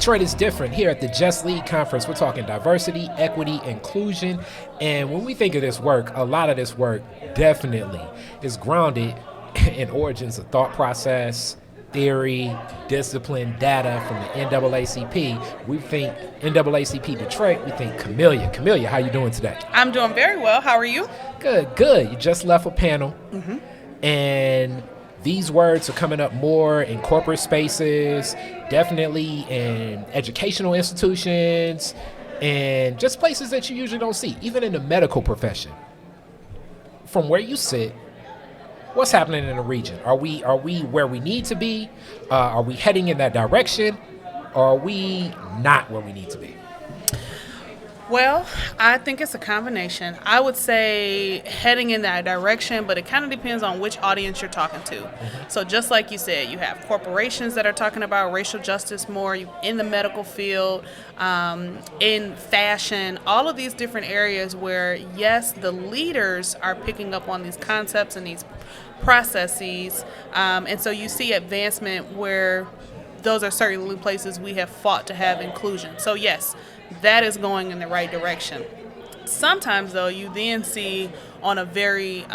Detroit is different. Here at the Just Lead Conference, we're talking diversity, equity, inclusion. And when we think of this work, a lot of this work definitely is grounded in origins of thought process, theory, discipline, data from the NAACP. We think NAACP Detroit, we think Kamilia. Kamilia, how you doing today? I'm doing very well. How are you? Good. You just left a panel, and these words are coming up more in corporate spaces, definitely in educational institutions, and just places that you usually don't see, even in the medical profession. From where you sit, what's happening in the region? Are we where we need to be? Are we heading in that direction? Or are we not where we need to be? Well, I think it's a combination. I would say heading in that direction, but it kind of depends on which audience you're talking to. So just like you said, you have corporations that are talking about racial justice more in the medical field, in fashion, all of these different areas where, yes, the leaders are picking up on these concepts and these processes. And so you see advancement where those are certainly places we have fought to have inclusion. So yes, that is going in the right direction. Sometimes, though, you then see on a very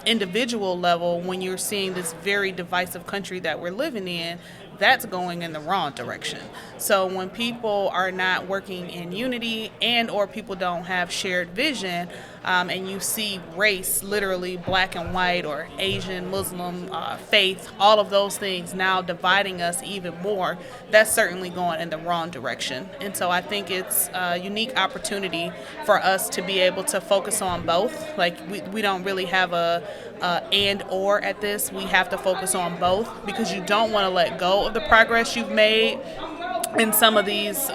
individual level, when you're seeing this very divisive country that we're living in, that's going in the wrong direction. So when people are not working in unity and or people don't have shared vision, and you see race, literally black and white or Asian, Muslim, faith, all of those things now dividing us even more, that's certainly going in the wrong direction. And so I think it's a unique opportunity for us to be able to focus on both. Like we don't really have a and or at this. We have to focus on both because you don't want to let go of the progress you've made in some of these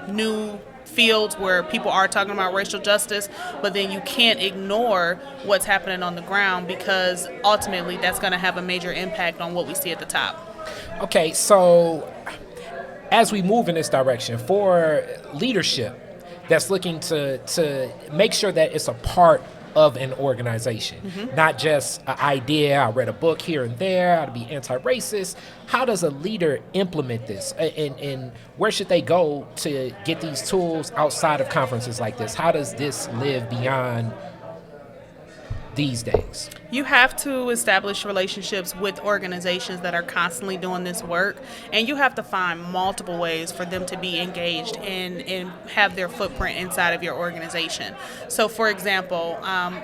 new fields where people are talking about racial justice, but then you can't ignore what's happening on the ground because ultimately that's going to have a major impact on what we see at the top. Okay, so as we move in this direction for leadership that's looking to make sure that it's a part of an organization, not just an idea, I read a book here and there, how to be anti-racist. How does a leader implement this? And where should they go to get these tools outside of conferences like this? How does this live beyond these days? You have to establish relationships with organizations that are constantly doing this work, and you have to find multiple ways for them to be engaged and have their footprint inside of your organization. So, for example,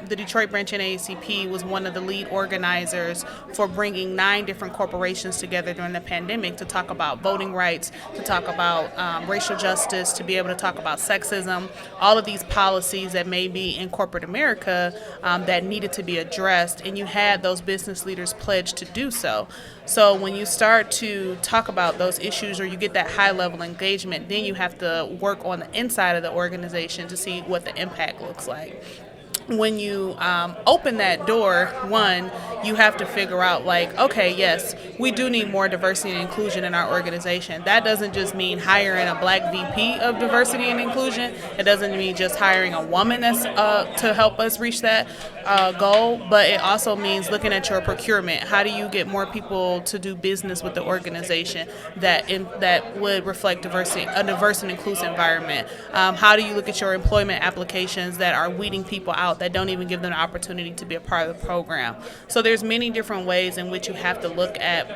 the Detroit branch NAACP was one of the lead organizers for bringing 9 different corporations together during the pandemic to talk about voting rights, to talk about racial justice, to be able to talk about sexism, all of these policies that may be in corporate America that needed to be addressed, and you had those business leaders pledge to do so. So when you start to talk about those issues or you get that high level engagement, then you have to work on the inside of the organization to see what the impact looks like. When you open that door, one, you have to figure out like, okay, yes, we do need more diversity and inclusion in our organization. That doesn't just mean hiring a black VP of diversity and inclusion. It doesn't mean just hiring a woman that's to help us reach that goal, but it also means looking at your procurement. How do you get more people to do business with the organization that would reflect diversity, a diverse and inclusive environment? How do you look at your employment applications that are weeding people out, that don't even give them the opportunity to be a part of the program? So there's many different ways in which you have to look at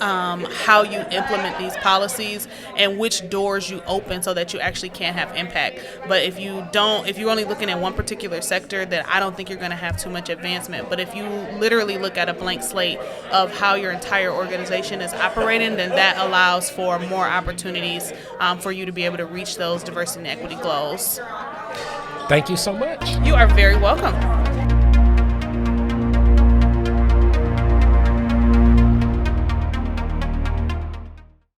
how you implement these policies and which doors you open so that you actually can have impact. But if you're only looking at one particular sector, then I don't think you're going to have too much advancement. But if you literally look at a blank slate of how your entire organization is operating, then that allows for more opportunities for you to be able to reach those diversity and equity goals. Thank you so much. You are very welcome.